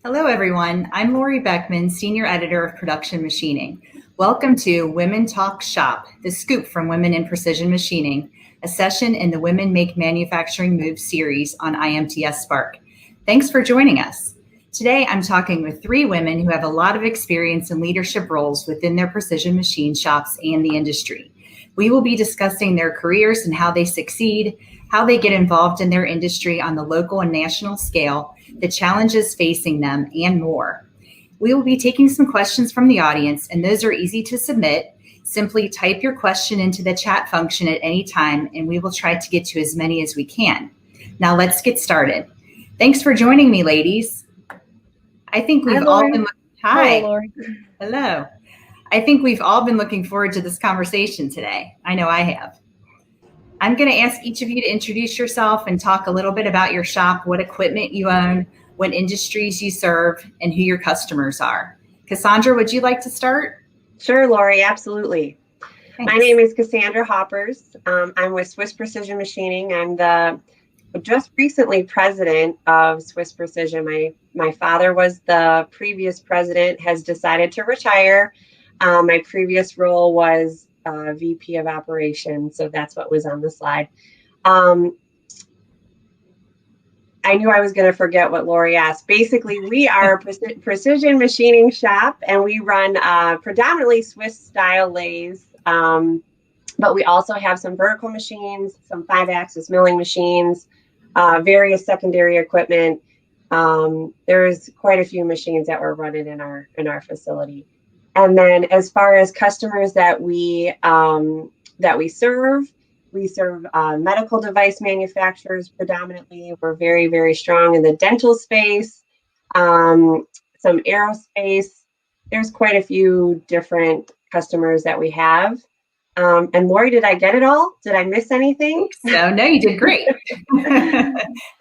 Hello, everyone. I'm Lori Beckman, Senior Editor of Production Machining. Welcome to Women Talk Shop, the scoop from Women in Precision Machining, a session in the Women Make Manufacturing Moves series on IMTS Spark. Thanks for joining us. Today, I'm talking with three women who have a lot of experience in leadership roles within their precision machine shops and the industry. We will be discussing their careers and how they succeed, how they get involved in their industry on the local and national scale, the challenges facing them, and more. We will be taking some questions from the audience, and those are easy to submit. Simply type your question into the chat function at any time, and we will try to get to as many as we can. Now let's get started. Thanks for joining me, ladies. I think we've all been Hi, Lori. Hello. I think we've all been looking forward to this conversation today. I know I have. I'm going to ask each of you to introduce yourself and talk a little bit about your shop, what equipment you own, what industries you serve, and who your customers are. Cassandra, would you like to start? Sure, Lori, absolutely. Thanks. My name is Cassandra Summers. I'm with Swiss Precision Machining. I'm the just recently president of Swiss Precision. My father was the previous president, has decided to retire. My previous role was VP of operations, so that's what was on the slide. I knew I was going to forget what Lori asked. Basically, we are a precision machining shop, and we run predominantly Swiss-style lathes, but we also have some vertical machines, some 5-axis milling machines, various secondary equipment. There's quite a few machines that we're running in our facility. And then, as far as customers that we serve. We serve medical device manufacturers predominantly. We're very, very strong in the dental space, some aerospace. There's quite a few different customers that we have. And Lori, did I get it all? Did I miss anything? No, you did great.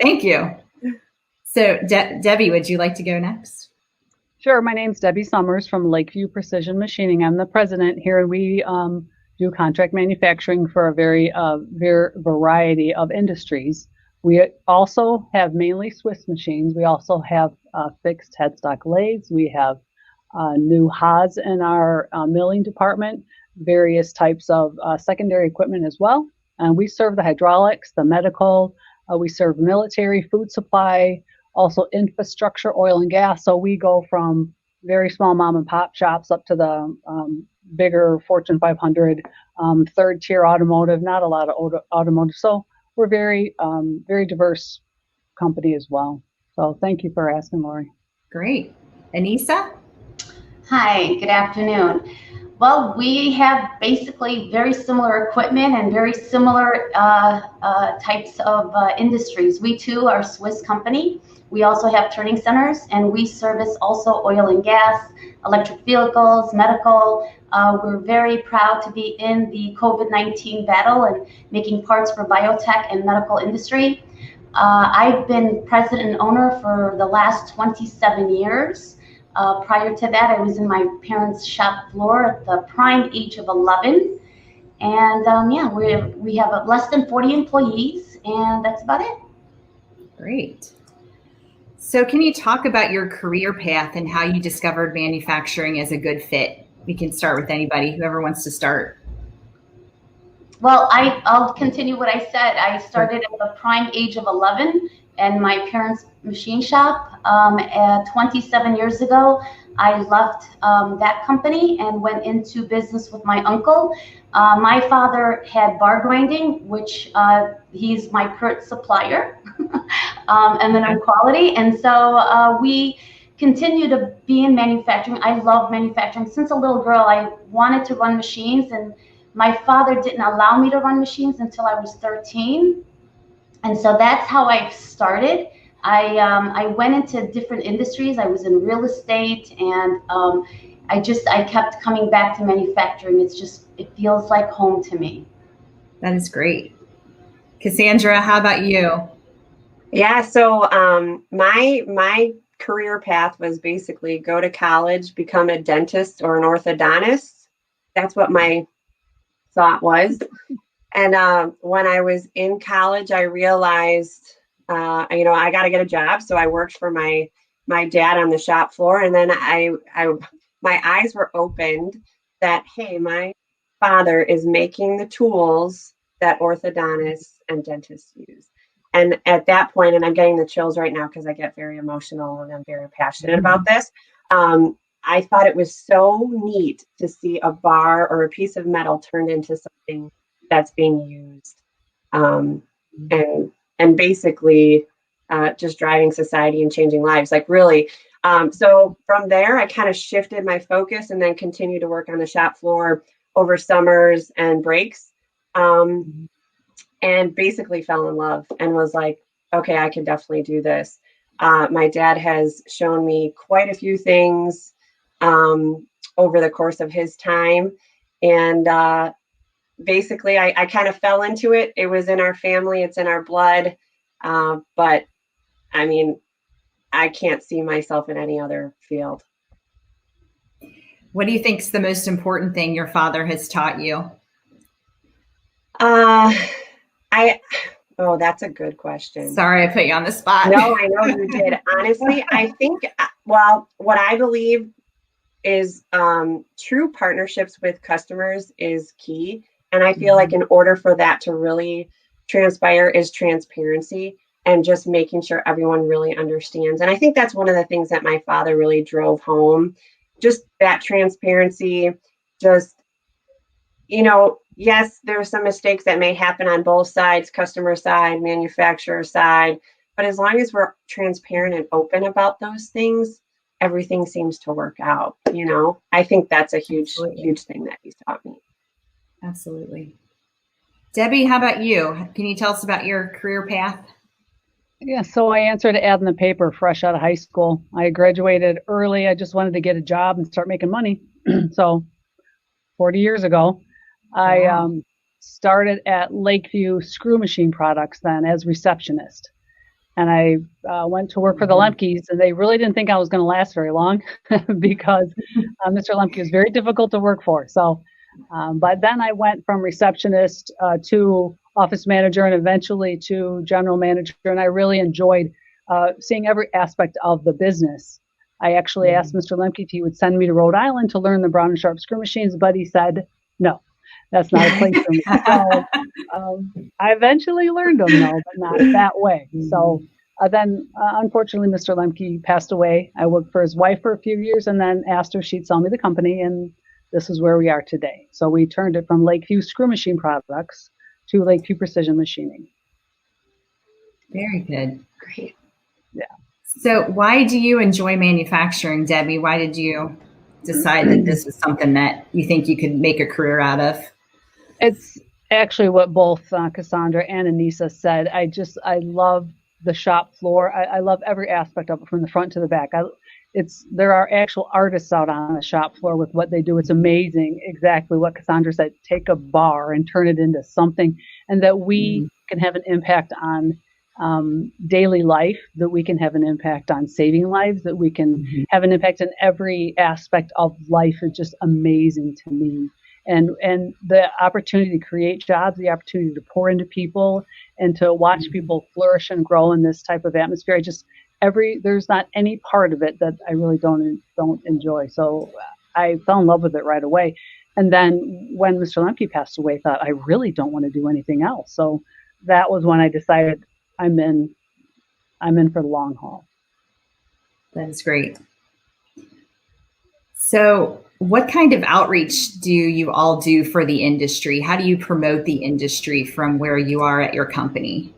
Thank you. So Debbie, would you like to go next? Sure. My name's Debbie Summers from Lakeview Precision Machining. I'm the president here. We do contract manufacturing for a very variety of industries. We also have mainly Swiss machines. We also have fixed headstock lathes. We have new Haas in our milling department, various types of secondary equipment as well. And we serve the hydraulics, the medical, we serve military, food supply, also infrastructure, oil and gas. So we go from very small mom and pop shops up to the bigger Fortune 500, third tier automotive, not a lot of automotive. So we're very diverse company as well. So thank you for asking, Lori. Great. Anissa? Hi, good afternoon. Well, we have basically very similar equipment and very similar types of industries. We too are a Swiss company. We also have turning centers, and we service also oil and gas, electric vehicles, medical. We're very proud to be in the COVID-19 battle and making parts for biotech and medical industry. I've been president and owner for the last 27 years. Prior to that, I was in my parents' shop floor at the prime age of 11. And we have less than 40 employees, and that's about it. Great. So can you talk about your career path and how you discovered manufacturing as a good fit? We can start with anybody, whoever wants to start. Well, I'll continue what I said. I started at the prime age of 11 in my parents' machine shop. 27 years ago, I left that company and went into business with my uncle. My father had bar grinding, which he's my current supplier, and then on quality. And so we continue to be in manufacturing. I love manufacturing. Since a little girl, I wanted to run machines, and my father didn't allow me to run machines until I was 13. And so that's how I started. I went into different industries. I was in real estate, and I kept coming back to manufacturing. It feels like home to me. That is great. Cassandra, how about you? Yeah, so my career path was basically go to college, become a dentist or an orthodontist. That's what my thought was. And when I was in college, I realized, I got to get a job. So I worked for my my dad on the shop floor, and then my eyes were opened that, hey, my father is making the tools that orthodontists and dentists use. And at that point, and I'm getting the chills right now because I get very emotional and I'm very passionate about this. I thought it was so neat to see a bar or a piece of metal turned into something that's being used, and basically just driving society and changing lives. Like really. So from there, I kind of shifted my focus and then continued to work on the shop floor over summers and breaks, and basically fell in love and was like, okay, I can definitely do this. My dad has shown me quite a few things over the course of his time. And basically, I kind of fell into it. It was in our family. It's in our blood. But I mean, I can't see myself in any other field. What do you think is the most important thing your father has taught you? Oh, that's a good question. Sorry, I put you on the spot. No, I know you did. Honestly, I think, well, what I believe is true partnerships with customers is key. And I feel like in order for that to really transpire is transparency and just making sure everyone really understands. And I think that's one of the things that my father really drove home, just that transparency, just, you know, yes, there are some mistakes that may happen on both sides, customer side, manufacturer side, but as long as we're transparent and open about those things, everything seems to work out. You know, I think that's a huge thing that he's taught me. Absolutely. Debbie, how about you? Can you tell us about your career path? Yeah, so I answered an ad in the paper fresh out of high school. I graduated early. I just wanted to get a job and start making money. So 40 years ago, I started at Lakeview Screw Machine Products then as receptionist. And I went to work for the Lemkes, and they really didn't think I was going to last very long because Mr. Lemke was very difficult to work for. So, but then I went from receptionist to office manager and eventually to general manager. And I really enjoyed seeing every aspect of the business. I actually asked Mr. Lemke if he would send me to Rhode Island to learn the Brown and Sharp screw machines, but he said, no, that's not a place for me. So I eventually learned them though, but not that way. So then unfortunately, Mr. Lemke passed away. I worked for his wife for a few years and then asked her if she'd sell me the company. And this is where we are today. So we turned it from Lakeview Screw Machine Products to Lakeview Precision Machining. Very good. Great. Yeah. So why do you enjoy manufacturing, Debbie? Why did you decide that this is something that you think you could make a career out of? It's actually what both Cassandra and Anissa said. I love the shop floor. I love every aspect of it from the front to the back. There are actual artists out on the shop floor with what they do. It's amazing. Exactly what Cassandra said. Take a bar and turn it into something, and that we can have an impact on daily life, that we can have an impact on saving lives, that we can have an impact in every aspect of life is just amazing to me. And the opportunity to create jobs, the opportunity to pour into people and to watch people flourish and grow in this type of atmosphere. There's not any part of it that I really don't enjoy. So I fell in love with it right away. And then when Mr. Lemke passed away, I thought, I really don't want to do anything else. So that was when I decided I'm in for the long haul. That is great. So what kind of outreach do you all do for the industry? How do you promote the industry from where you are at your company?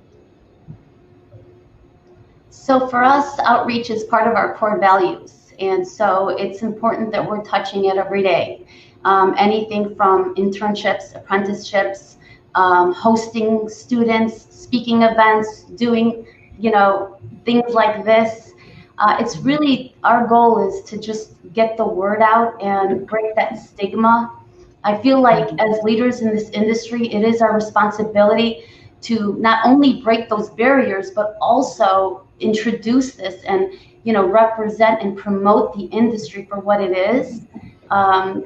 So for us, outreach is part of our core values. And so it's important that we're touching it every day. Anything from internships, apprenticeships, hosting students, speaking events, doing, things like this. It's really, our goal is to just get the word out and break that stigma. I feel like as leaders in this industry, it is our responsibility to not only break those barriers, but also introduce this and, represent and promote the industry for what it is.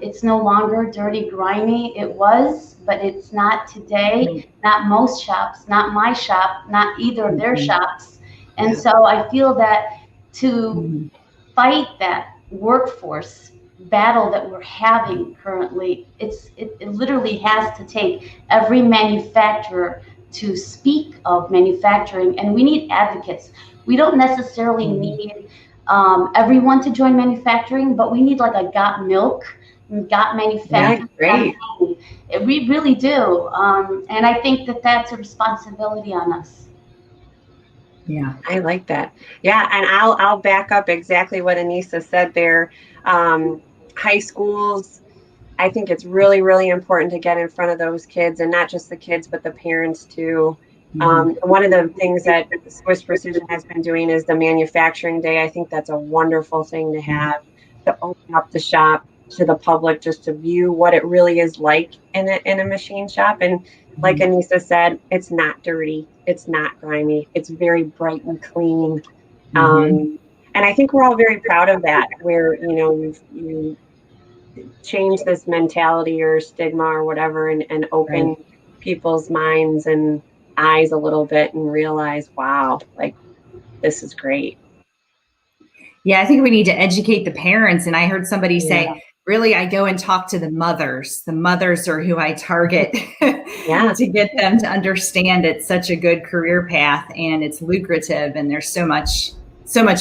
It's no longer dirty, grimy. It was, but it's not today. Not most shops, not my shop, not either of their shops. And so I feel that to fight that workforce battle that we're having currently. It literally has to take every manufacturer to speak of manufacturing, and we need advocates. We don't necessarily need everyone to join manufacturing, but we need like a Got Milk, Got Manufacturing. Yeah, great. We really do, and I think that that's a responsibility on us. Yeah, I like that. Yeah, and I'll back up exactly what Anissa said there. High schools, I think it's really, really important to get in front of those kids, and not just the kids, but the parents too. One of the things that Swiss Precision has been doing is the manufacturing day. I think that's a wonderful thing to have, to open up the shop to the public, just to view what it really is like in a machine shop. And like Anissa said, it's not dirty, it's not grimy, it's very bright and clean. And I think we're all very proud of that, where, you know, you change this mentality or stigma or whatever, and open people's minds and eyes a little bit and realize, wow, like, this is great. Yeah, I think we need to educate the parents. And I heard somebody say, really, I go and talk to the mothers. The mothers are who I target to get them to understand it's such a good career path and it's lucrative and there's so much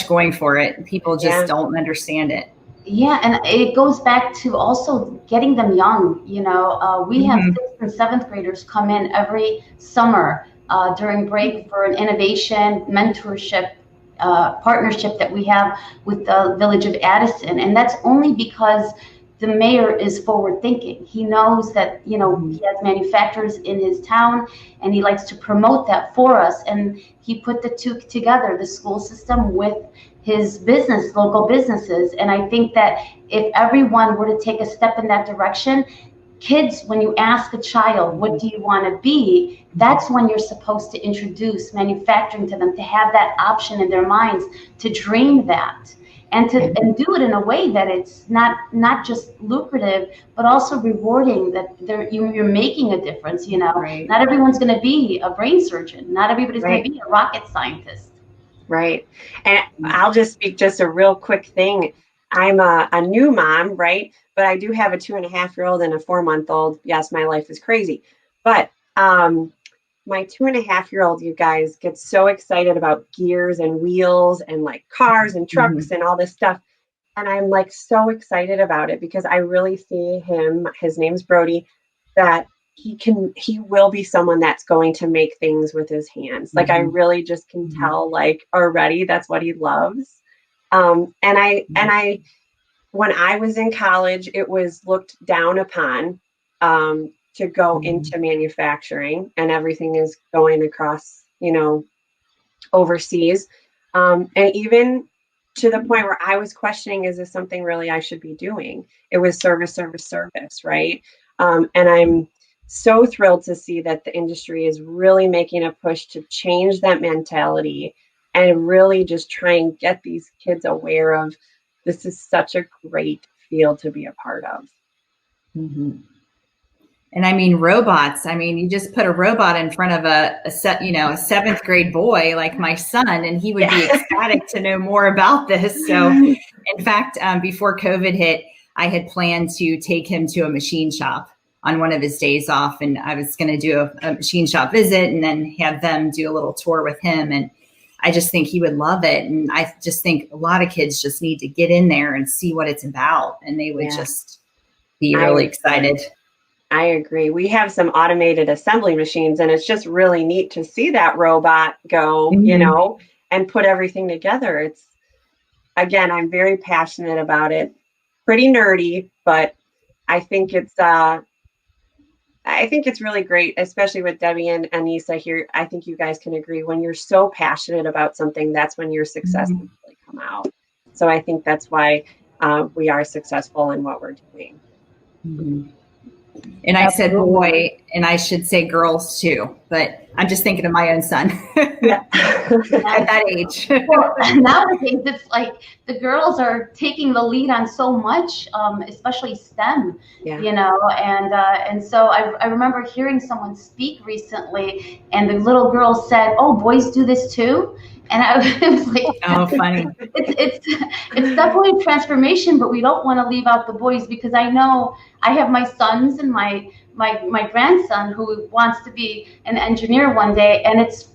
going for it. People just don't understand it. Yeah, and it goes back to also getting them young. You know, we have 6th and 7th graders come in every summer during break for an innovation mentorship partnership that we have with the Village of Addison. And that's only because the mayor is forward thinking. He knows that, you know, he has manufacturers in his town and he likes to promote that for us. And he put the two together, the school system with his business, local businesses. And I think that if everyone were to take a step in that direction, kids, when you ask a child, what do you want to be? That's when you're supposed to introduce manufacturing to them, to have that option in their minds, to dream that. And do it in a way that it's not just lucrative, but also rewarding, that you're making a difference. You know, not everyone's going to be a brain surgeon. Not everybody's going to be a rocket scientist. Right. And I'll just speak just a real quick thing. I'm a new mom, right? But I do have a 2.5-year-old and a 4-month-old. Yes, my life is crazy. But my 2.5-year-old, you guys, gets so excited about gears and wheels and like cars and trucks and all this stuff. And I'm like so excited about it because I really see him, his name's Brody, that he will be someone that's going to make things with his hands. Like I really just can tell, like, already that's what he loves. And I when I was in college, it was looked down upon to go into manufacturing, and everything is going across, you know, overseas. And even to the point where I was questioning, is this something really I should be doing? It was service, right? And I'm so thrilled to see that the industry is really making a push to change that mentality and really just try and get these kids aware of, this is such a great field to be a part of. And I mean, robots, I mean, you just put a robot in front of a 7th grade boy like my son, and he would be ecstatic to know more about this. So in fact, before COVID hit, I had planned to take him to a machine shop on one of his days off. And I was going to do a machine shop visit and then have them do a little tour with him. And I just think he would love it. And I just think a lot of kids just need to get in there and see what it's about. And they would just be really excited. I agree. We have some automated assembly machines, and it's just really neat to see that robot go, you know, and put everything together. It's, again, I'm very passionate about it. Pretty nerdy, but I think it's really great, especially with Debbie and Anissa here. I think you guys can agree, when you're so passionate about something, that's when your success can really come out. So I think that's why we are successful in what we're doing. And I said boy, and I should say girls too, but I'm just thinking of my own son at that age. Well, nowadays it's like the girls are taking the lead on so much, especially STEM, you know, and so I remember hearing someone speak recently, and the little girl said, "Oh, boys do this too," And I was like, oh, funny. It's definitely a transformation, but we don't want to leave out the boys, because I know I have my sons and my grandson who wants to be an engineer one day, and it's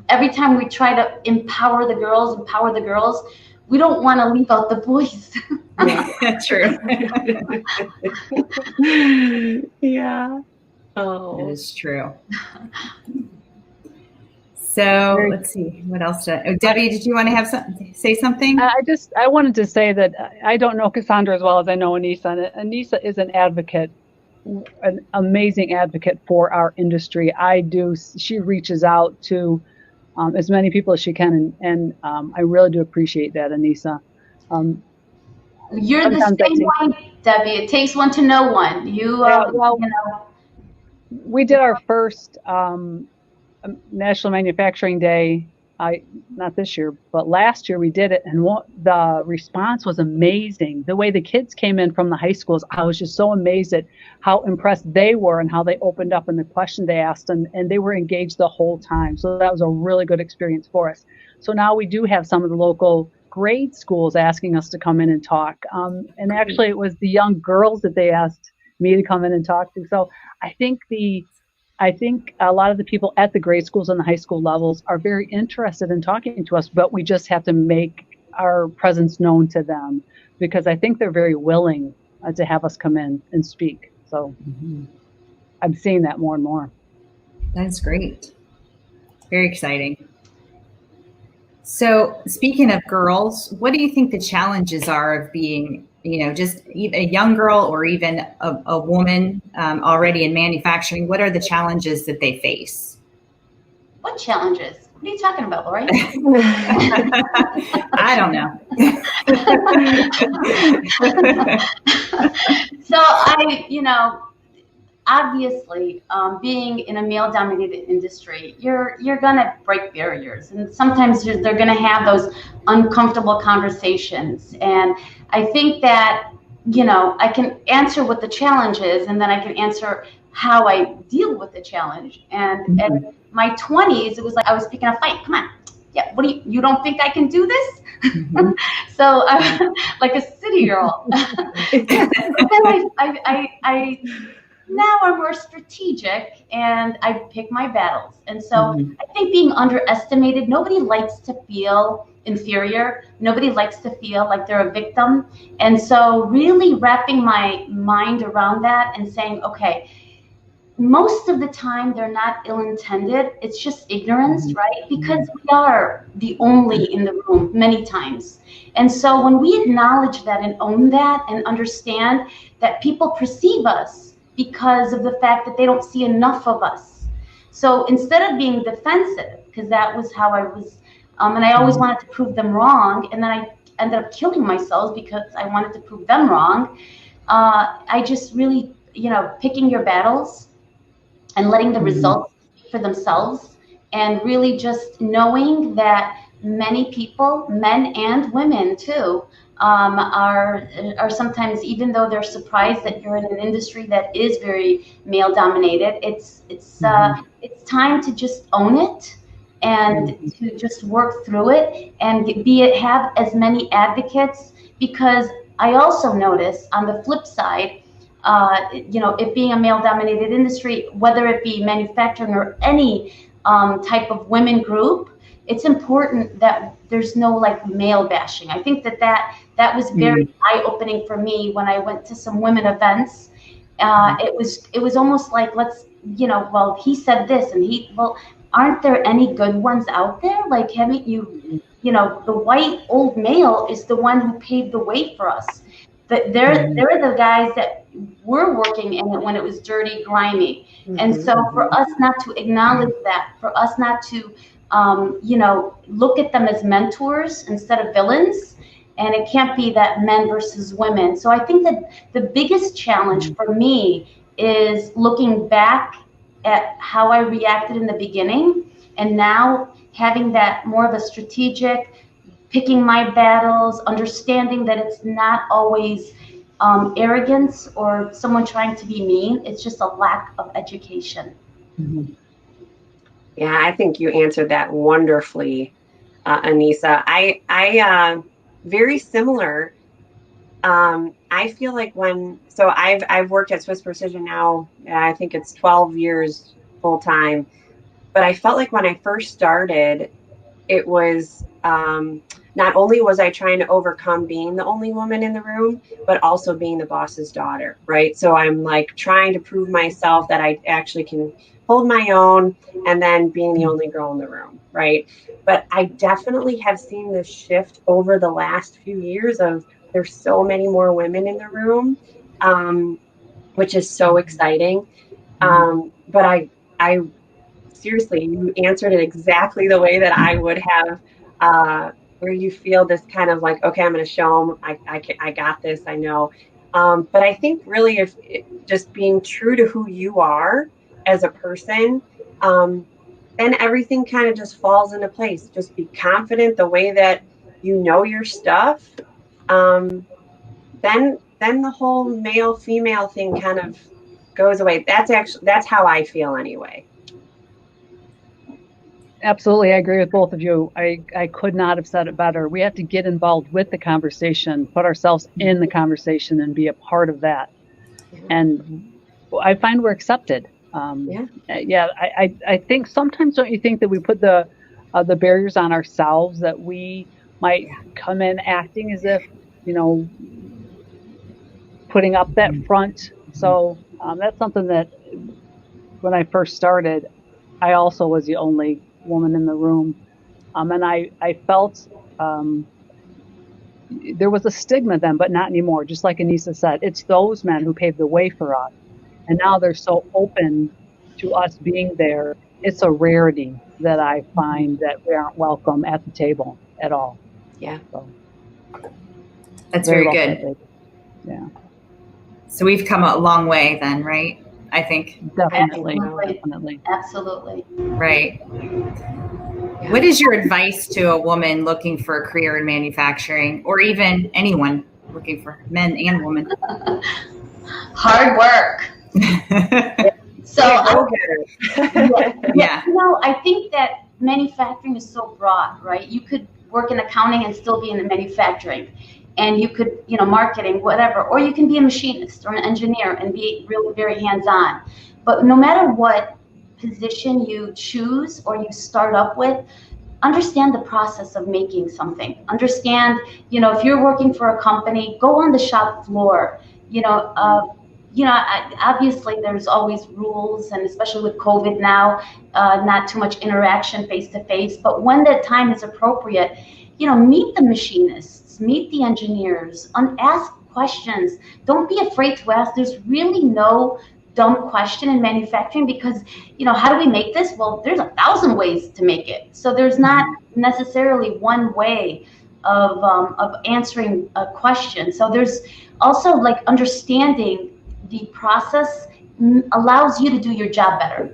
every time we try to empower the girls, we don't want to leave out the boys. Yeah, true. Yeah. That Oh, is true. So let's see, what else? Debbie, did you want to say something? I wanted to say that I don't know Cassandra as well as I know Anissa. And Anissa is an advocate, an amazing advocate for our industry. She reaches out to as many people as she can, and I really do appreciate that, Anissa. You're the same way, Debbie. It takes one to know one. You know. We did our first National Manufacturing Day, not this year, but last year we did it, and the response was amazing. The way the kids came in from the high schools, I was just so amazed at how impressed they were and how they opened up and the question they asked, and they were engaged the whole time. So that was a really good experience for us. So now we do have some of the local grade schools asking us to come in and talk. And actually it was the young girls that they asked me to come in and talk to. So I think a lot of the people at the grade schools and the high school levels are very interested in talking to us, but we just have to make our presence known to them, because I think they're very willing to have us come in and speak. So I'm seeing that more and more. That's great. Very exciting. So speaking of girls, what do you think the challenges are of being, just a young girl or even a woman already in manufacturing? What are the challenges that they face? What challenges? What are you talking about, Lori? I don't know. So obviously, being in a male-dominated industry, you're gonna break barriers, and sometimes they're gonna have those uncomfortable conversations. And I think that I can answer what the challenge is, and then I can answer how I deal with the challenge. And in my 20s, it was like I was picking a fight. Come on, yeah. What do you don't think I can do this? So I'm like a city girl. But then I now I'm more strategic, and I pick my battles. And so I think being underestimated, nobody likes to feel inferior. Nobody likes to feel like they're a victim. And so really wrapping my mind around that and saying, okay, most of the time they're not ill-intended. It's just ignorance, right? Because we are the only in the room many times. And so when we acknowledge that and own that and understand that people perceive us because of the fact that they don't see enough of us. So instead of being defensive, because that was how I was, and I always wanted to prove them wrong, and then I ended up killing myself because I wanted to prove them wrong. I just really, picking your battles and letting the results speak for themselves, and really just knowing that many people, men and women too, are sometimes, even though they're surprised that you're in an industry that is very male dominated, it's time to just own it and to just work through it and have as many advocates. Because I also notice on the flip side, it being a male dominated industry, whether it be manufacturing or any type of women group, it's important that there's no like male bashing. I think that was very eye-opening for me when I went to some women events. It was almost like, let's, well, he said this, and aren't there any good ones out there? Like, haven't you, the white old male is the one who paved the way for us. They're the guys that were working in it when it was dirty, grimy. And so for us not to acknowledge that, for us not to look at them as mentors instead of villains. And it can't be that men versus women. So I think that the biggest challenge for me is looking back at how I reacted in the beginning, and now having that more of a strategic, picking my battles, understanding that it's not always arrogance or someone trying to be mean. It's just a lack of education. Yeah, I think you answered that wonderfully. Anissa. I very similar. I feel like I've worked at Swiss Precision now, I think it's 12 years full time, but I felt like when I first started, it was not only was I trying to overcome being the only woman in the room, but also being the boss's daughter, right? So I'm like trying to prove myself that I actually can hold my own, and then being the only girl in the room, right? But I definitely have seen this shift over the last few years of there's so many more women in the room, which is so exciting. But I seriously, you answered it exactly the way that I would have, where you feel this kind of like, okay, I'm going to show them, I got this, I know. But I think really, if just being true to who you are as a person, then everything kind of just falls into place. Just be confident the way that you know your stuff. Then the whole male female thing kind of goes away. That's how I feel anyway. Absolutely, I agree with both of you. I could not have said it better. We have to get involved with the conversation, put ourselves in the conversation, and be a part of that. Yeah. And I find we're accepted. I think sometimes, don't you think that we put the barriers on ourselves, that we might come in acting as if, putting up that front. So that's something that when I first started, I also was the only woman in the room. And I felt there was a stigma then, but not anymore. Just like Anissa said, it's those men who paved the way for us. And now they're so open to us being there. It's a rarity that I find that we aren't welcome at the table at all. Yeah. So, that's very good. Said. Yeah. So we've come a long way then, right? I think. Definitely. Absolutely. Right. What is your advice to a woman looking for a career in manufacturing, or even anyone looking for, men and women? Hard work. So yeah. I think that manufacturing is so broad, right? You could work in accounting and still be in the manufacturing, and you could, marketing, whatever, or you can be a machinist or an engineer and be really very hands-on. But no matter what position you choose or you start up with, understand the process of making something. Understand, if you're working for a company, go on the shop floor. Obviously there's always rules, and especially with COVID now, not too much interaction face to face. But when that time is appropriate, meet the machinists, meet the engineers, ask questions. Don't be afraid to ask. There's really no dumb question in manufacturing, because how do we make this? Well, there's 1,000 ways to make it. So there's not necessarily one way of answering a question. So there's also like understanding the process allows you to do your job better.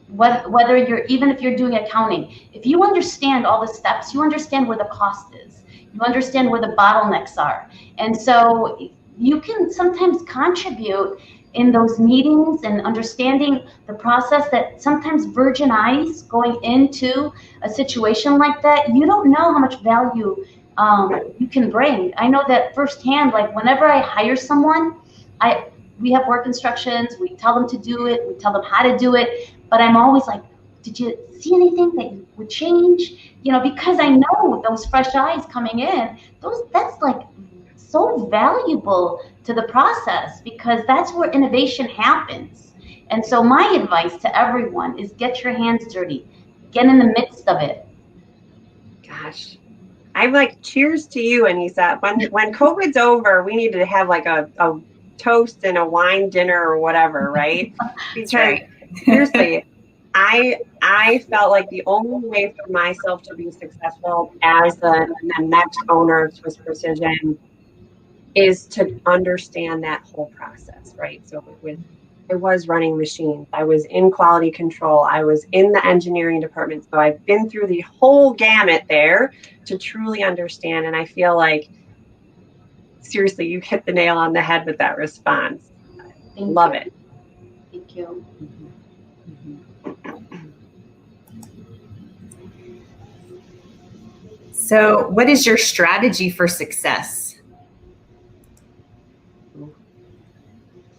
Whether even if you're doing accounting, if you understand all the steps, you understand where the cost is, you understand where the bottlenecks are, and so you can sometimes contribute in those meetings and understanding the process. That sometimes virgin eyes going into a situation like that, you don't know how much value you can bring. I know that firsthand. Like whenever I hire someone, we have work instructions, we tell them to do it, we tell them how to do it, but I'm always like, did you see anything that you would change? Because I know those fresh eyes coming in, that's like so valuable to the process, because that's where innovation happens. And so my advice to everyone is get your hands dirty, get in the midst of it. Gosh, I'm like, cheers to you, Anissa. When COVID's over, we need to have like a toast and a wine dinner or whatever, right? Because right. Seriously, I felt like the only way for myself to be successful as the next owner of Swiss Precision is to understand that whole process, right? So I was running machines, I was in quality control, I was in the engineering department. So I've been through the whole gamut there to truly understand. And I feel like, seriously, you hit the nail on the head with that response. Love it. Thank you. So what is your strategy for success?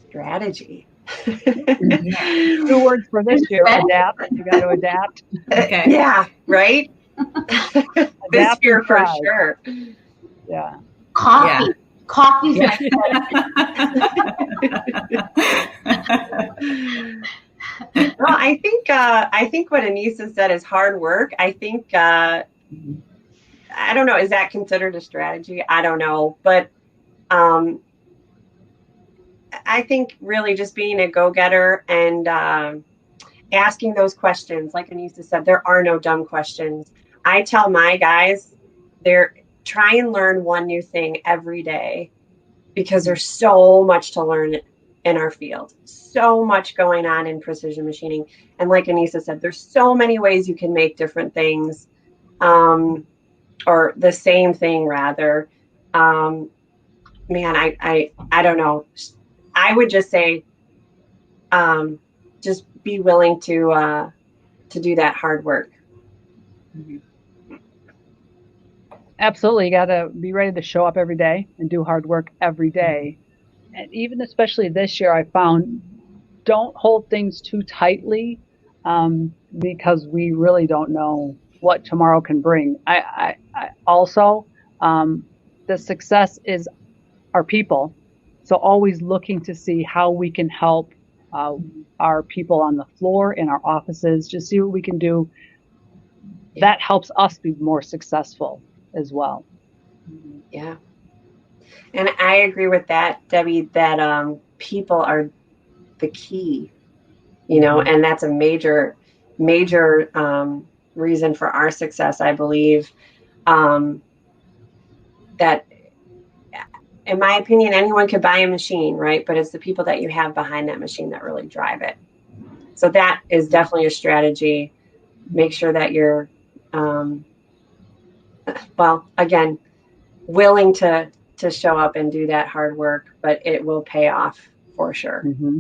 Strategy. Yeah. 2 words for this year: adapt. You got to adapt. Okay. Yeah, right? This Adapt year and for thrive. sure. Yeah. Coffee. Yeah. Coffee's Yeah. Well, I think what Anissa said is hard work. I think I don't know, is that considered a strategy? I don't know, but I think really just being a go-getter and asking those questions. Like Anissa said, there are no dumb questions. I tell my guys, try and learn one new thing every day, because there's so much to learn in our field, so much going on in precision machining. And like Anissa said, there's so many ways you can make different things, or the same thing rather. Man, I don't know. I would just say, just be willing to do that hard work. Absolutely. You got to be ready to show up every day and do hard work every day. And even especially this year, I found, don't hold things too tightly, because we really don't know what tomorrow can bring. I also, the success is our people. So always looking to see how we can help our people on the floor, in our offices, just see what we can do. That helps us be more successful as well. Yeah. And I agree with that, Debbie, that people are the key, and that's a major reason for our success, I believe. That, in my opinion, anyone could buy a machine, right? But it's the people that you have behind that machine that really drive it. So that is definitely a strategy. Make sure that you're, well, again, willing to show up and do that hard work, but it will pay off for sure. Mm-hmm.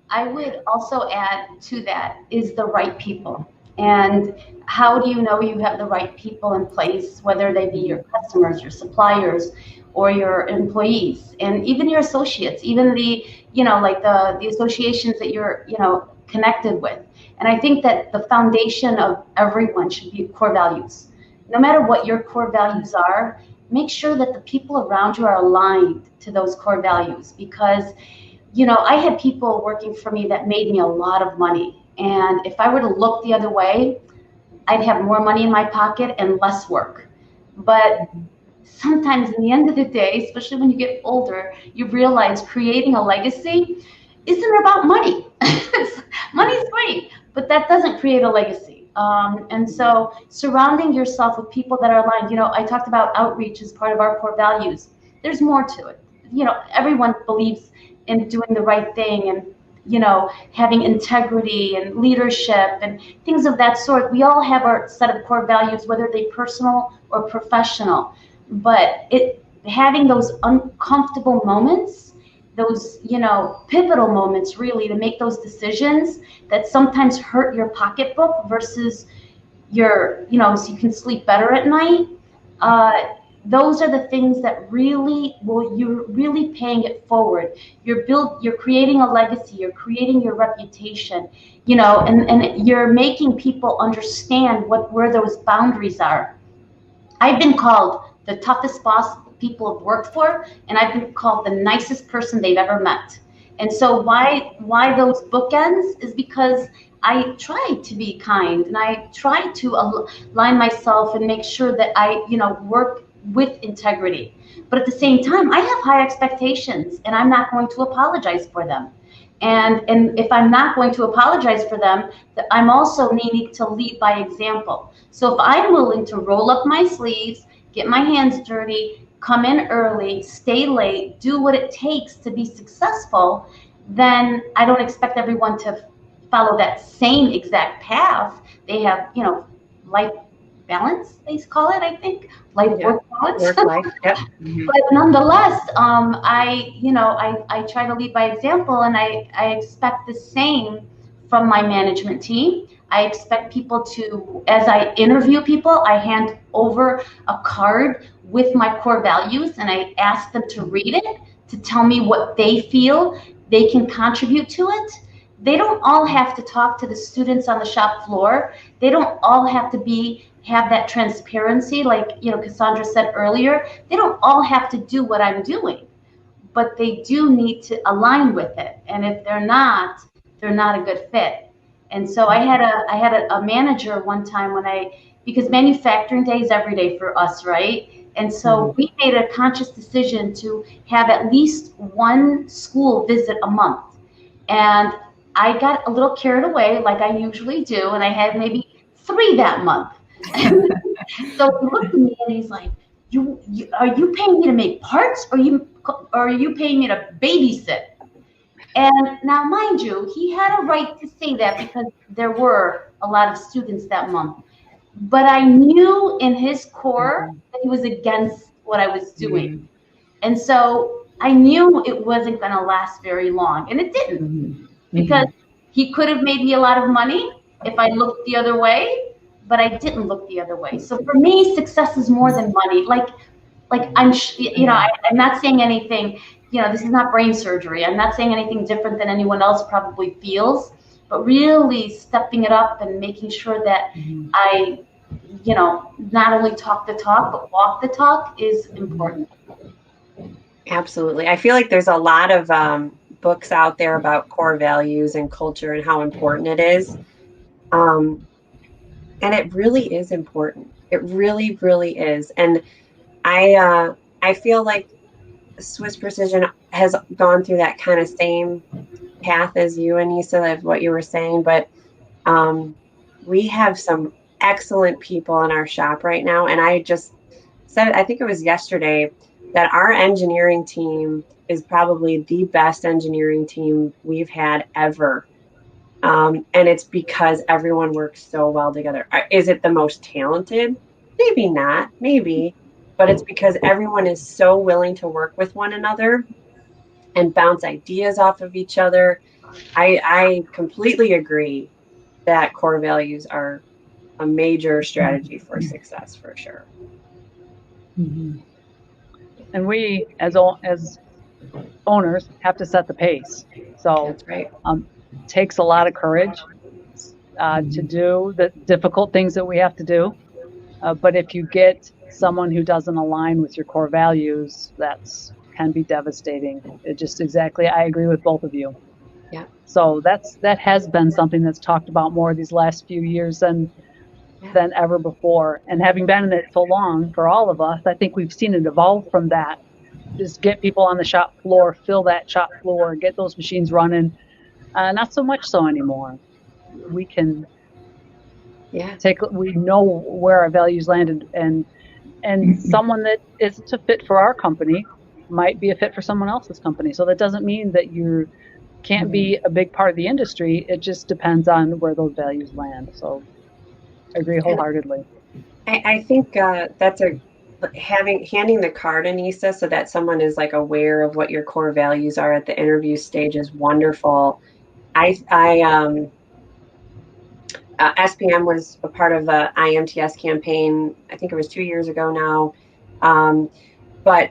I would also add to that is the right people. And how do you know you have the right people in place, whether they be your customers, your suppliers, or your employees, and even your associates, even the, like the associations that you're, connected with. And I think that the foundation of everyone should be core values. No matter what your core values are, make sure that the people around you are aligned to those core values, because I had people working for me that made me a lot of money. And if I were to look the other way, I'd have more money in my pocket and less work. But sometimes in the end of the day, especially when you get older, you realize creating a legacy isn't about money. Money's great, but that doesn't create a legacy. And so surrounding yourself with people that are aligned, I talked about outreach as part of our core values. There's more to it. Everyone believes in doing the right thing and, having integrity and leadership and things of that sort. We all have our set of core values, whether they're personal or professional. But having those uncomfortable moments, those, pivotal moments really, to make those decisions that sometimes hurt your pocketbook versus your, so you can sleep better at night. Those are the things that really you're really paying it forward. You're creating a legacy, you're creating your reputation, and you're making people understand where those boundaries are. I've been called the toughest boss people have worked for, and I've been called the nicest person they've ever met. And so why those bookends is because I try to be kind, and I try to align myself and make sure that I, work with integrity. But at the same time, I have high expectations, and I'm not going to apologize for them. And if I'm not going to apologize for them, I'm also needing to lead by example. So if I'm willing to roll up my sleeves, get my hands dirty, come in early, stay late, do what it takes to be successful, then I don't expect everyone to follow that same exact path. They have, life balance, they call it, I think, work balance. Work life, yep. But nonetheless, I try to lead by example, and I expect the same from my management team. I expect people to, as I interview people, I hand over a card with my core values and I ask them to read it, to tell me what they feel they can contribute to it. They don't all have to talk to the students on the shop floor. They don't all have to have that transparency, like Cassandra said earlier. They don't all have to do what I'm doing, but they do need to align with it. And if they're not a good fit. And so I had a manager one time because manufacturing day is every day for us, right? And so we made a conscious decision to have at least one school visit a month. And I got a little carried away, like I usually do, and I had maybe 3 that month. So he looked at me and he's like, are you paying me to make parts, or are you paying me to babysit? And now, mind you, he had a right to say that because there were a lot of students that month. But I knew in his core that he was against what I was doing. And so I knew it wasn't going to last very long. And it didn't. Because he could have made me a lot of money if I looked the other way, but I didn't look the other way. So for me, success is more than money. Like I'm not saying anything, this is not brain surgery. I'm not saying anything different than anyone else probably feels, but really stepping it up and making sure that I, not only talk the talk, but walk the talk is important. Absolutely. I feel like there's a lot of books out there about core values and culture and how important it is. And it really is important. It really, really is. And I feel like Swiss Precision has gone through that kind of same path as you, Anissa, of what you were saying. But we have some excellent people in our shop right now. And I just said, I think it was yesterday, that our engineering team is probably the best engineering team we've had ever. And it's because everyone works so well together. Is it the most talented? Maybe not, maybe. But it's because everyone is so willing to work with one another and bounce ideas off of each other. I completely agree that core values are a major strategy for success, for sure. And we, as owners, have to set the pace. So that's right. It takes a lot of courage to do the difficult things that we have to do. But if you get someone who doesn't align with your core values, can be devastating. I agree with both of you. Yeah. So that has been something that's talked about more these last few years than ever before. And having been in it so long, for all of us, I think we've seen it evolve from that. Just get people on the shop floor, fill that shop floor, get those machines running. Not so much so anymore. We can we know where our values landed, and someone that isn't a fit for our company might be a fit for someone else's company. So that doesn't mean that you can't be a big part of the industry. It just depends on where those values land. So I agree wholeheartedly. I think that's handing the card, Anissa, so that someone is like aware of what your core values are at the interview stage is wonderful. SPM was a part of the IMTS campaign. I think it was 2 years ago now. But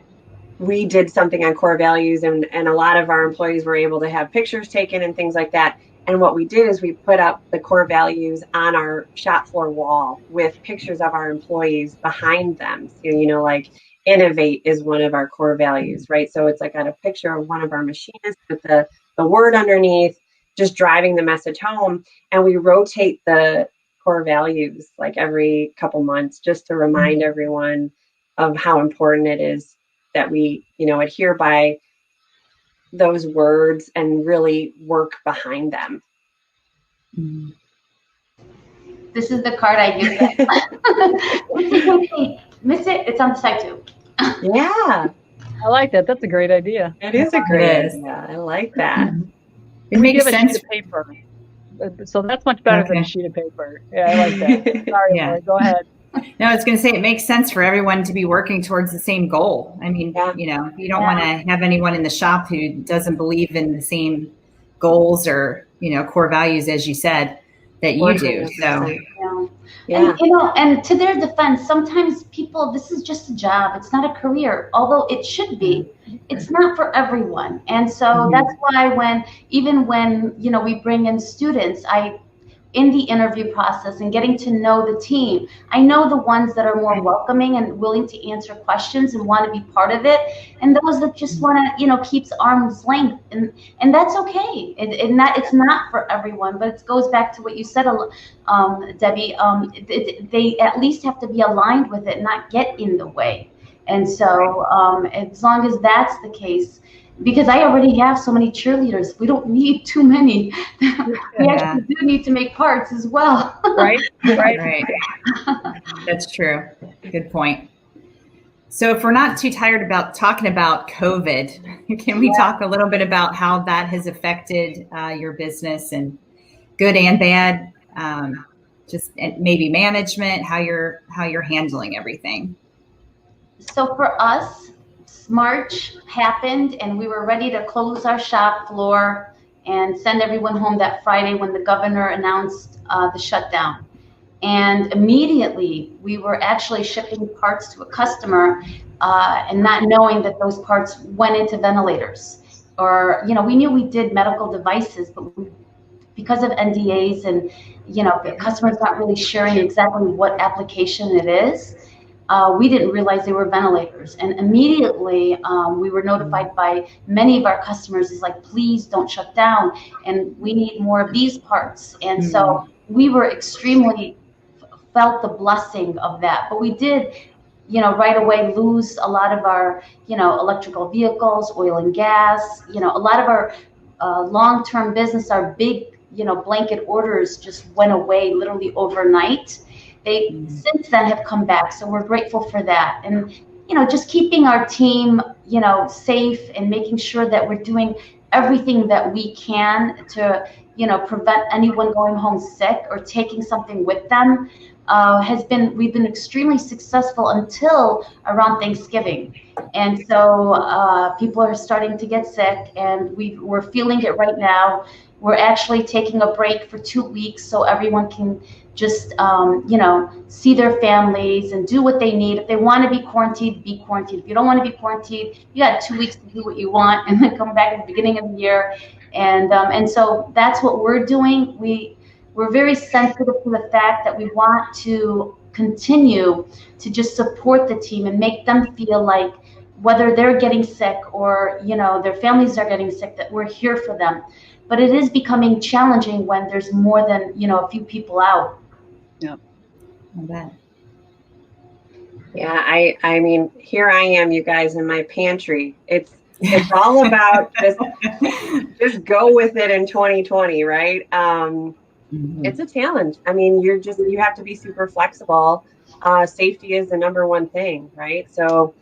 we did something on core values, and a lot of our employees were able to have pictures taken and things like that. And what we did is we put up the core values on our shop floor wall with pictures of our employees behind them. So, like innovate is one of our core values, right? So it's like got a picture of one of our machinists with the word underneath, just driving the message home. And we rotate the core values like every couple months just to remind everyone of how important it is that we, adhere by those words and really work behind them. This is the card I use. Miss it? It's on the side too. Yeah. I like that. That's a great idea. It is a great idea. I like that. It makes sense. A sheet of paper. So that's much better than a sheet of paper. Yeah, I like that. Sorry, Lori, go ahead. No, I was going to say it makes sense for everyone to be working towards the same goal. I mean, you don't want to have anyone in the shop who doesn't believe in the same goals or, core values, as you said. that you do. So yeah. And to their defense, sometimes people, this is just a job. It's not a career, although it should be. It's not for everyone. And so that's why even when, we bring in students, in the interview process and getting to know the team, I know the ones that are more welcoming and willing to answer questions and want to be part of it, and those that just want to, keeps arm's length, and that's okay. It's not for everyone, but it goes back to what you said, Debbie. They at least have to be aligned with it, not get in the way. And so, as long as that's the case, because I already have so many cheerleaders, we don't need too many. We actually do need to make parts as well. Right. That's true. Good point. So if we're not too tired about talking about COVID, can we talk a little bit about how that has affected your business, and good and bad, just maybe management, how you're handling everything? So for us, March happened and we were ready to close our shop floor and send everyone home that Friday when the governor announced the shutdown. And immediately we were actually shipping parts to a customer and not knowing that those parts went into ventilators. Or, we knew we did medical devices, but because of NDAs and, the customer's not really sharing exactly what application it is, we didn't realize they were ventilators. And immediately we were notified by many of our customers, is like, please don't shut down, and we need more of these parts. And so we were extremely felt the blessing of that. But we did, right away lose a lot of our, electrical vehicles, oil and gas, a lot of our long-term business, our big, blanket orders just went away literally overnight. They since then have come back, so we're grateful for that. And just keeping our team safe and making sure that we're doing everything that we can to prevent anyone going home sick or taking something with them we've been extremely successful until around Thanksgiving. And so people are starting to get sick, and we're feeling it right now. We're actually taking a break for 2 weeks so everyone can just, see their families and do what they need. If they want to be quarantined, be quarantined. If you don't want to be quarantined, you got 2 weeks to do what you want and then come back at the beginning of the year. And so that's what we're doing. We're very sensitive to the fact that we want to continue to just support the team and make them feel like, whether they're getting sick or, their families are getting sick, that we're here for them. But it is becoming challenging when there's more than, a few people out. Yeah. I bet. Yeah, I mean, here I am, you guys, in my pantry. It's all about just go with it in 2020, right? It's a challenge. I mean, you have to be super flexible. Safety is the number one thing, right? So,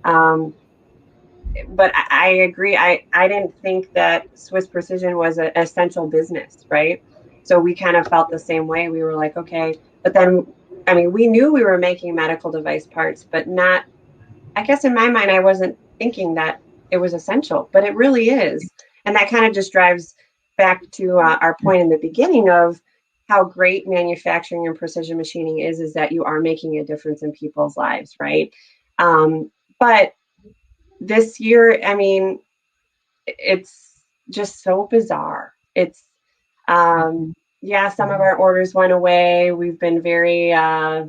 but I agree. I didn't think that Swiss Precision was an essential business, right? So we kind of felt the same way. We were like, okay, but then, I mean, we knew we were making medical device parts, but not, I guess in my mind, I wasn't thinking that it was essential, but it really is. And that kind of just drives back to our point in the beginning of how great manufacturing and precision machining is that you are making a difference in people's lives, right? But this year, I mean, it's just so bizarre. It's, yeah, some of our orders went away. We've been very, I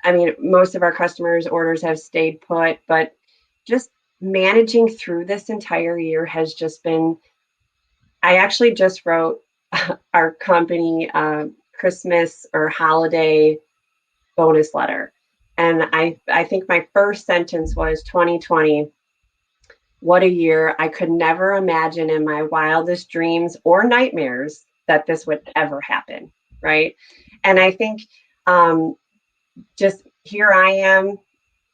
mean, most of our customers' orders have stayed put, but just managing through this entire year has just been, I actually just wrote our company Christmas or holiday bonus letter. And I think my first sentence was 2020. What a year. I could never imagine in my wildest dreams or nightmares that this would ever happen, right? And I think just here I am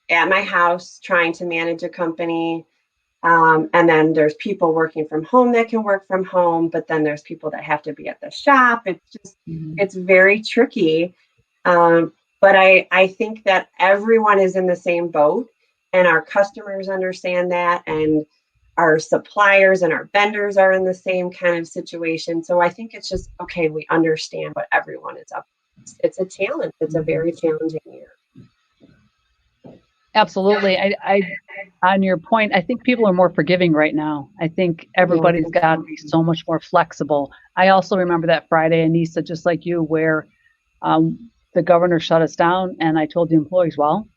at my house trying to manage a company. And then there's people working from home that can work from home, but then there's people that have to be at the shop. It's just, it's very tricky. But I think that everyone is in the same boat, and our customers understand that. And our suppliers and our vendors are in the same kind of situation. So I think it's just, okay, we understand what everyone is up. It's a challenge. It's a very challenging year. Absolutely. I on your point, I think people are more forgiving right now. I think everybody's got to be so much more flexible. I also remember that Friday, Anissa, just like you, where the governor shut us down, and I told the employees, well,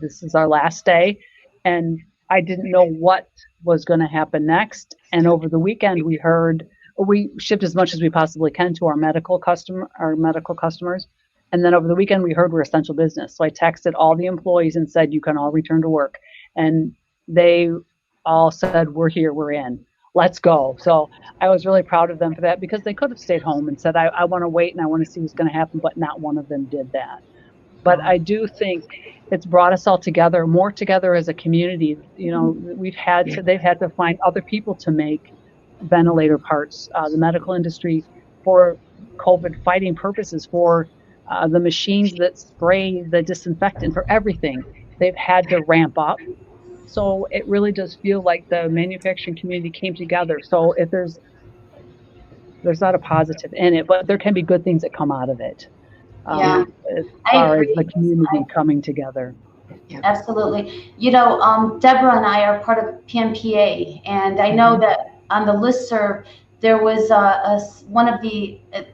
this is our last day, and I didn't know what was going to happen next. And over the weekend, we shipped as much as we possibly can to our medical customers. And then over the weekend, we heard we're essential business. So I texted all the employees and said, you can all return to work. And they all said, we're here, we're in, let's go. So I was really proud of them for that, because they could have stayed home and said, I want to wait and I want to see what's going to happen, but not one of them did that. But I do think it's brought us all together, more together as a community. You know, they've had to find other people to make ventilator parts, the medical industry, for COVID fighting purposes, for the machines that spray the disinfectant, for everything. They've had to ramp up. So it really does feel like the manufacturing community came together. So if there's not a positive in it, but there can be good things that come out of it. As far as the community coming together. Absolutely. You know, Deborah and I are part of PMPA, and I know that on the listserv, there was one of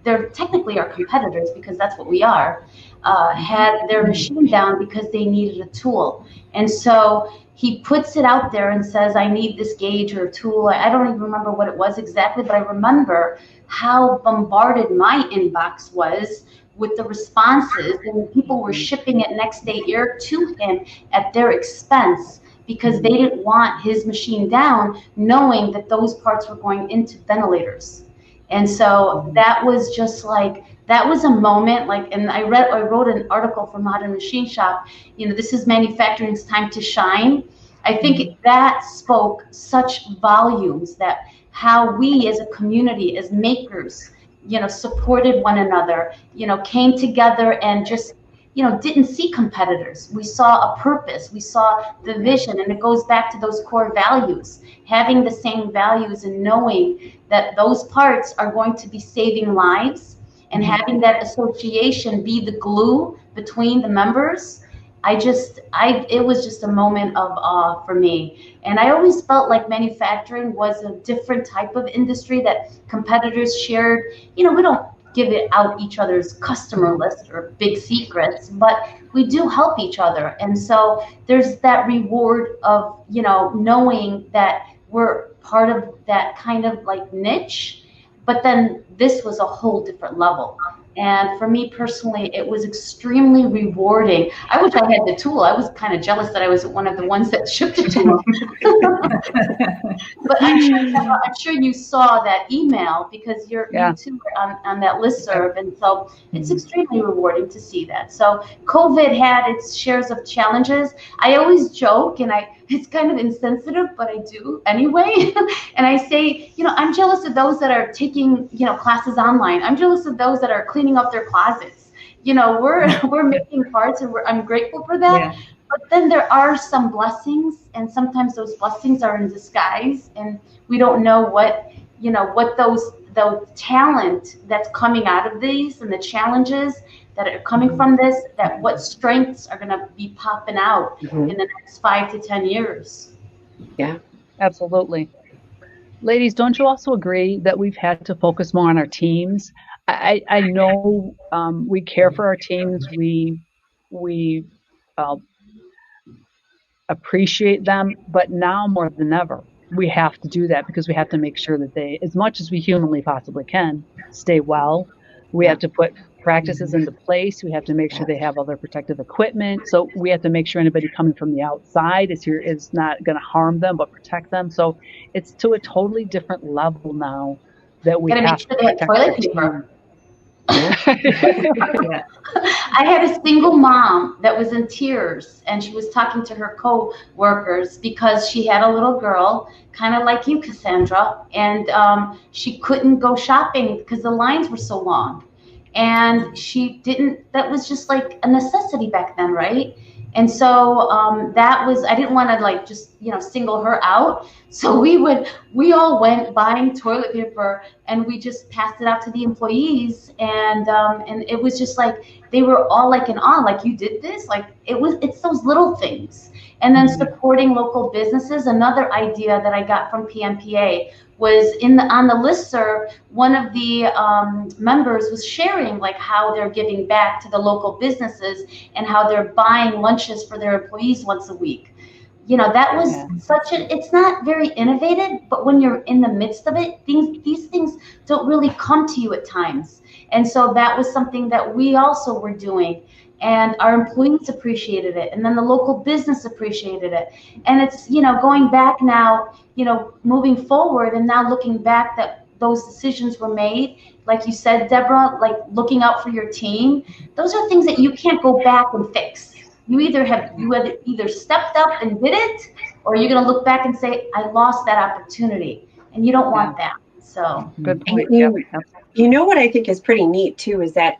they're technically our competitors, because that's what we are, had their machine down because they needed a tool. And so he puts it out there and says, I need this gauge or tool. I don't even remember what it was exactly, but I remember how bombarded my inbox was with the responses, and people were shipping it next day here to him at their expense, because they didn't want his machine down, knowing that those parts were going into ventilators. And so that was just like, that was a moment, like, and I wrote an article for Modern Machine Shop, you know, this is manufacturing's time to shine. I think that spoke such volumes, that how we as a community, as makers, you know, supported one another, you know, came together and just, you know, didn't see competitors. We saw a purpose, we saw the vision, and it goes back to those core values, having the same values and knowing that those parts are going to be saving lives, and having that association be the glue between the members. It was just a moment of awe for me. And I always felt like manufacturing was a different type of industry that competitors shared. You know, we don't give it out each other's customer list or big secrets, but we do help each other. And so there's that reward of, you know, knowing that we're part of that kind of like niche, but then this was a whole different level. And for me personally, it was extremely rewarding. I wish I had the tool. I was kind of jealous that I was one of the ones that shipped it to them. But I'm sure you saw that email, because you too were on that listserv. And so it's extremely rewarding to see that. So COVID had its shares of challenges. I always joke, and it's kind of insensitive, but I do anyway. And I say, you know, I'm jealous of those that are taking, you know, classes online. I'm jealous of those that are cleaning up their closets. You know, we're making parts, and I'm grateful for that. Yeah. But then there are some blessings, and sometimes those blessings are in disguise, and we don't know what the talent that's coming out of these, and the challenges that are coming from this, that what strengths are going to be popping out in the next 5 to 10 years. Yeah, absolutely. Ladies, don't you also agree that we've had to focus more on our teams? I know we care for our teams. We appreciate them, but now more than ever, we have to do that, because we have to make sure that they, as much as we humanly possibly can, stay well. We have to put practices into place. We have to make sure they have all their protective equipment. So we have to make sure anybody coming from the outside is not going to harm them, but protect them. So it's to a totally different level now that we have to protect toilet paper. I had a single mom that was in tears, and she was talking to her co-workers because she had a little girl, kind of like you, Cassandra, and she couldn't go shopping because the lines were so long. And that was just like a necessity back then, right? And so that was, I didn't want to like just, single her out. So we all went buying toilet paper and we just passed it out to the employees. And it was just like, they were all like in awe, like, you did this? Like, it's those little things. And then supporting local businesses. Another idea that I got from PMPA was on the listserv, one of the members was sharing like how they're giving back to the local businesses and how they're buying lunches for their employees once a week. That was it's not very innovative, but when you're in the midst of it, these things don't really come to you at times. And so that was something that we also were doing. And our employees appreciated it. And then the local business appreciated it. And it's, going back now, moving forward and now looking back that those decisions were made. Like you said, Deborah, like looking out for your team. Those are things that you can't go back and fix. You either stepped up and did it, or you're going to look back and say, I lost that opportunity. And you don't want that. So good point. What I think is pretty neat too is that,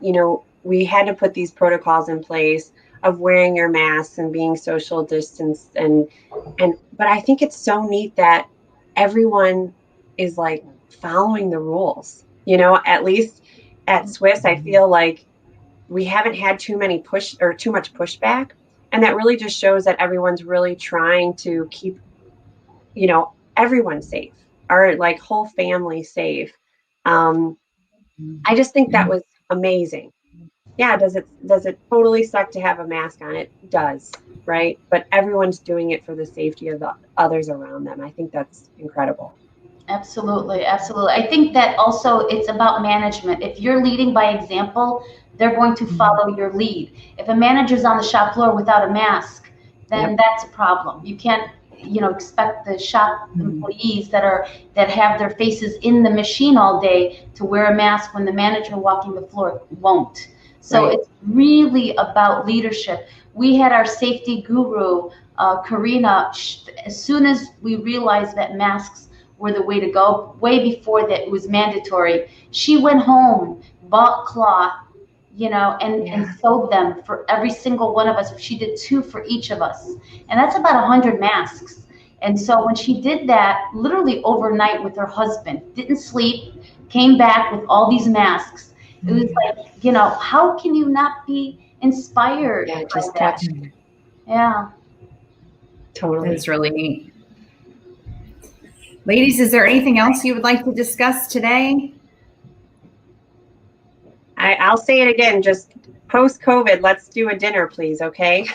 we had to put these protocols in place of wearing your masks and being social distance but I think it's so neat that everyone is like following the rules. At least at Swiss, I feel like we haven't had too much pushback, and that really just shows that everyone's really trying to keep everyone safe, our like whole family safe. I just think that was amazing. Yeah, does it totally suck to have a mask on? It does, right? But everyone's doing it for the safety of the others around them. I think that's incredible. Absolutely. I think that also it's about management. If you're leading by example, they're going to follow your lead. If a manager's on the shop floor without a mask, then that's a problem. You can't, expect the shop employees that have their faces in the machine all day to wear a mask when the manager walking the floor won't. So It's really about leadership. We had our safety guru, Karina, as soon as we realized that masks were the way to go, way before that it was mandatory, she went home, bought cloth, and sewed them for every single one of us. She did 2 for each of us. And that's about 100 masks. And so when she did that, literally overnight with her husband, didn't sleep, came back with all these masks. It was like, how can you not be inspired? Yeah, just touch. Yeah. Totally. That's really neat. Ladies, is there anything else you would like to discuss today? I'll say it again, just post-COVID, let's do a dinner, please, okay?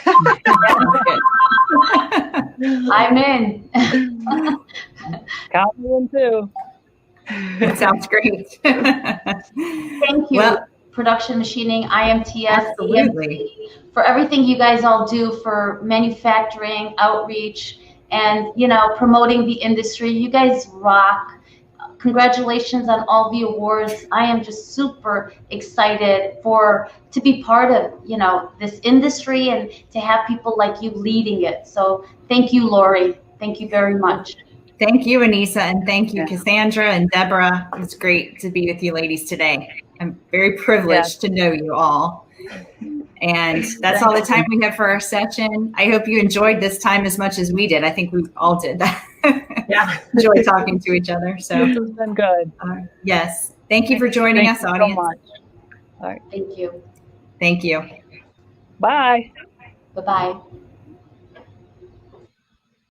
I'm in. Got me in too. That sounds great. Thank you, Production Machining, IMTS, absolutely, for everything you guys all do for manufacturing, outreach, and promoting the industry. You guys rock. Congratulations on all the awards. I am just super excited to be part of this industry and to have people like you leading it. So thank you, Lori. Thank you very much. Thank you, Anissa, and thank you, Cassandra and Deborah. It's great to be with you ladies today. I'm very privileged to know you all. And that's all the time we have for our session. I hope you enjoyed this time as much as we did. I think we all did. Enjoy talking to each other. So this has been good. Yes. Thank you for joining us, audience. So much. All right. Thank you. Thank you. Bye. Bye-bye.